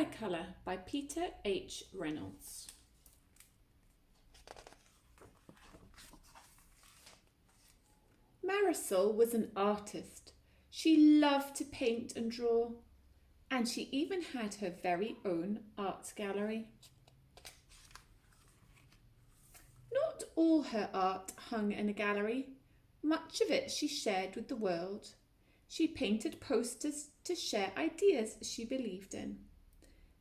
Sky Colour by Peter H. Reynolds. Marisol was an artist. She loved to paint and draw, and she even had her very own art gallery. Not all her art hung in a gallery. Much of it she shared with the world. She painted posters to share ideas she believed in.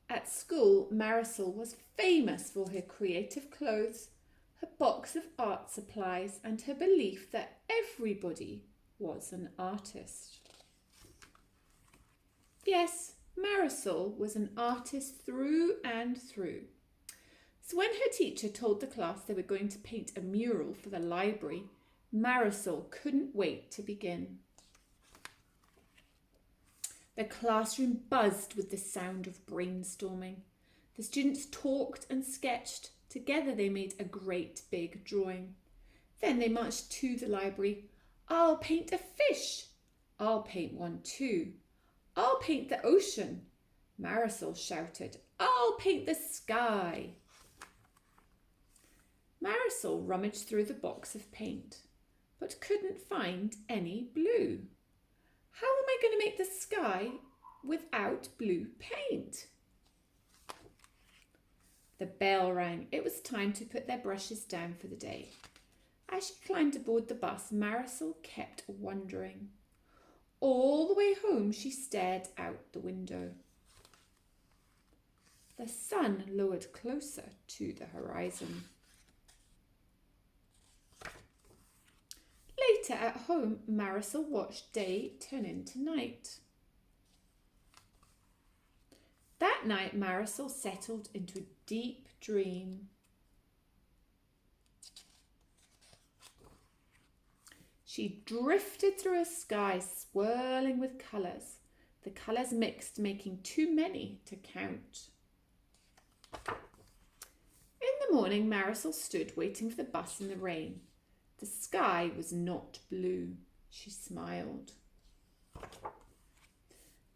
At school, Marisol was famous for her creative clothes, her box of art supplies, and her belief that everybody was an artist. Yes, Marisol was an artist through and through. So when her teacher told the class they were going to paint a mural for the library, Marisol couldn't wait to begin. The classroom buzzed with the sound of brainstorming. The students talked and sketched. Together they made a great big drawing. Then they marched to the library. "I'll paint a fish." "I'll paint one too." "I'll paint the ocean." Marisol shouted, "I'll paint the sky." Marisol rummaged through the box of paint, but couldn't find any blue. How am I going to make the sky without blue paint? The bell rang. It was time to put their brushes down for the day. As she climbed aboard the bus, Marisol kept wondering. All the way home, she stared out the window. The sun lowered closer to the horizon. Later at home, Marisol watched day turn into night. That night, Marisol settled into a deep dream. She drifted through a sky swirling with colours. The colours mixed, making too many to count. In the morning, Marisol stood waiting for the bus in the rain. The sky was not blue. She smiled.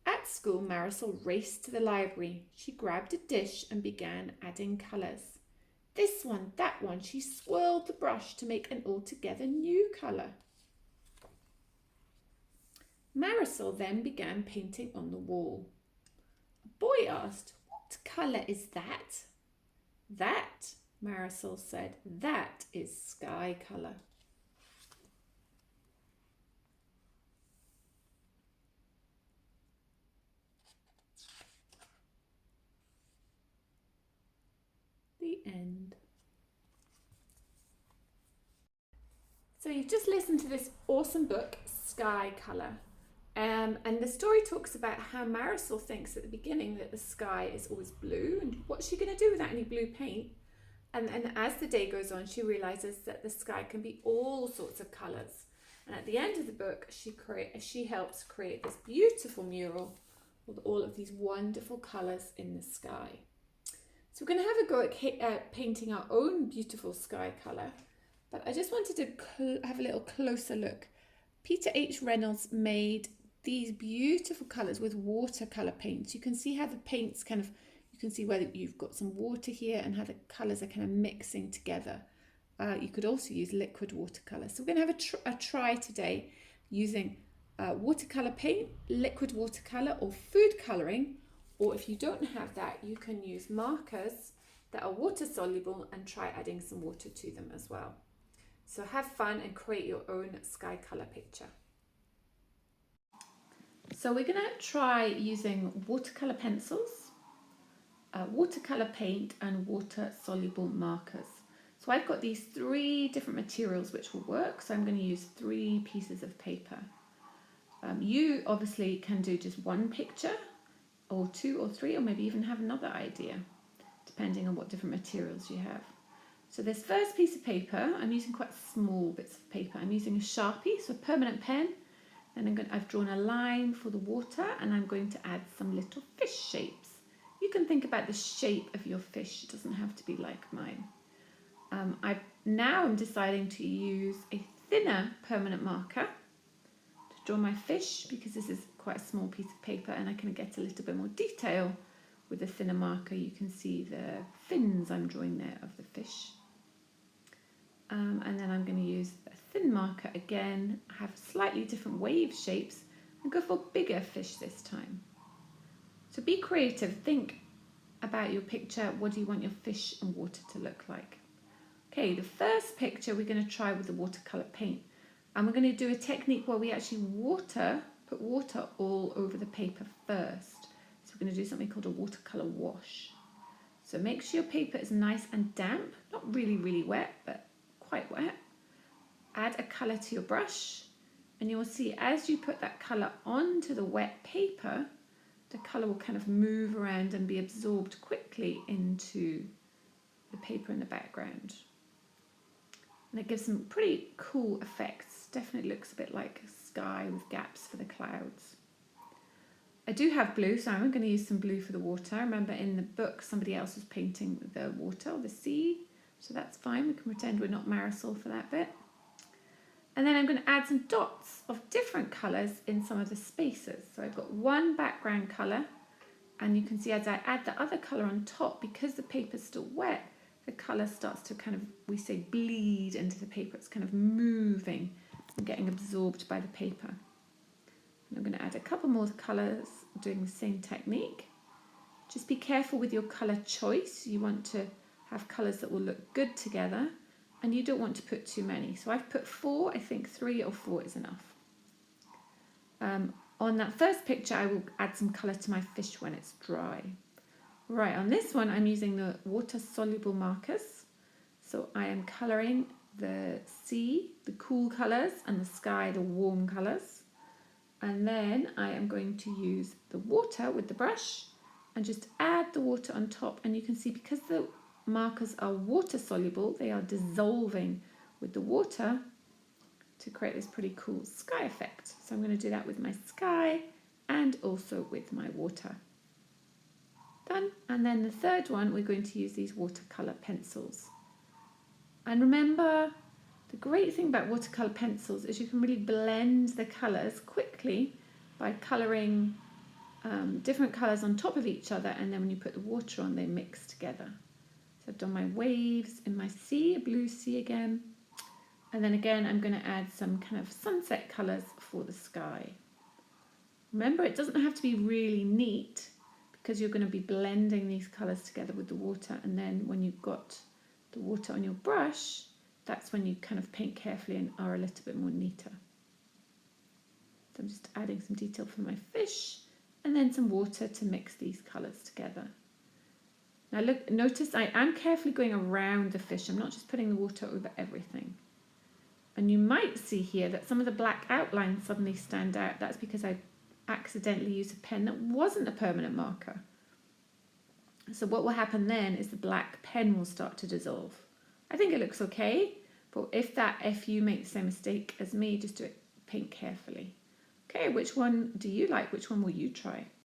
At school, Marisol raced to the library. She grabbed a dish and began adding colours. This one, that one. She swirled the brush to make an altogether new colour. Marisol then began painting on the wall. A boy asked, "What colour is that?" "That," Marisol said, "that is sky colour." The end. So you've just listened to this awesome book, Sky Colour. And the story talks about how Marisol thinks at the beginning that the sky is always blue and what's she going to do without any blue paint? And as the day goes on, she realises that the sky can be all sorts of colours. And at the end of the book, she helps create this beautiful mural with all of these wonderful colours in the sky. So we're going to have a go at painting our own beautiful sky colour, but I just wanted to have a little closer look. Peter H. Reynolds made these beautiful colours with watercolour paints. You can see how the paints you can see whether you've got some water here and how the colours are kind of mixing together. You could also use liquid watercolour. So we're going to have a try today using watercolour paint, liquid watercolour or food colouring. Or if you don't have that, you can use markers that are water soluble and try adding some water to them as well. So have fun and create your own sky colour picture. So we're going to try using watercolour pencils, watercolour paint and water soluble markers. So I've got these 3 different materials which will work. So I'm going to use 3 pieces of paper. You obviously can do just one picture, or 2 or 3, or maybe even have another idea, depending on what different materials you have. So this first piece of paper, I'm using quite small bits of paper. I'm using a Sharpie, so a permanent pen. Then I've drawn a line for the water, and I'm going to add some little fish shapes. You can think about the shape of your fish. It doesn't have to be like mine. I'm deciding to use a thinner permanent marker to draw my fish, because this is quite a small piece of paper and I can get a little bit more detail with a thinner marker, you can see the fins I'm drawing there of the fish. And then I'm going to use a thin marker again, have slightly different wave shapes, and go for bigger fish this time. So be creative, think about your picture. What do you want your fish and water to look like? Okay, the first picture we're going to try with the watercolour paint. And we're going to do a technique where we actually put water all over the paper first. So we're going to do something called a watercolour wash. So make sure your paper is nice and damp, not really, really wet, but quite wet. Add a colour to your brush, and you will see as you put that colour onto the wet paper, the colour will kind of move around and be absorbed quickly into the paper in the background. And it gives some pretty cool effects. Definitely looks a bit like a sky with gaps for the clouds. I do have blue, so I'm going to use some blue for the water. Remember in the book somebody else was painting the water, the sea, so that's fine. We can pretend we're not Marisol for that bit. And then I'm going to add some dots of different colours in some of the spaces. So I've got one background colour, and you can see as I add the other colour on top, because the paper's still wet, the colour starts to kind of, we say, bleed into the paper. It's kind of moving and getting absorbed by the paper. And I'm going to add a couple more colours doing the same technique. Just be careful with your colour choice. You want to have colours that will look good together, and you don't want to put too many. So I've put 4, I think 3 or 4 is enough. On that first picture, I will add some colour to my fish when it's dry. Right, on this one, I'm using the water-soluble markers. So I am colouring the sea, the cool colours, and the sky, the warm colours. And then I am going to use the water with the brush and just add the water on top. And you can see because the markers are water-soluble, they are dissolving with the water to create this pretty cool sky effect. So I'm going to do that with my sky and also with my water. Done. And then the third one, we're going to use these watercolour pencils. And remember, the great thing about watercolour pencils is you can really blend the colours quickly by colouring different colours on top of each other, and then when you put the water on, they mix together. So I've done my waves in my sea, a blue sea again. And then again, I'm going to add some kind of sunset colours for the sky. Remember, it doesn't have to be really neat, because you're going to be blending these colours together with the water, and then when you've got the water on your brush, that's when you kind of paint carefully and are a little bit more neater. So I'm just adding some detail for my fish, and then some water to mix these colours together. Now look, notice I am carefully going around the fish. I'm not just putting the water over everything. And you might see here that some of the black outlines suddenly stand out. That's because I accidentally used a pen that wasn't a permanent marker. So what will happen then is the black pen will start to dissolve. I think it looks okay, but if you make the same mistake as me, just do it, paint carefully. Okay, which one do you like? Which one will you try?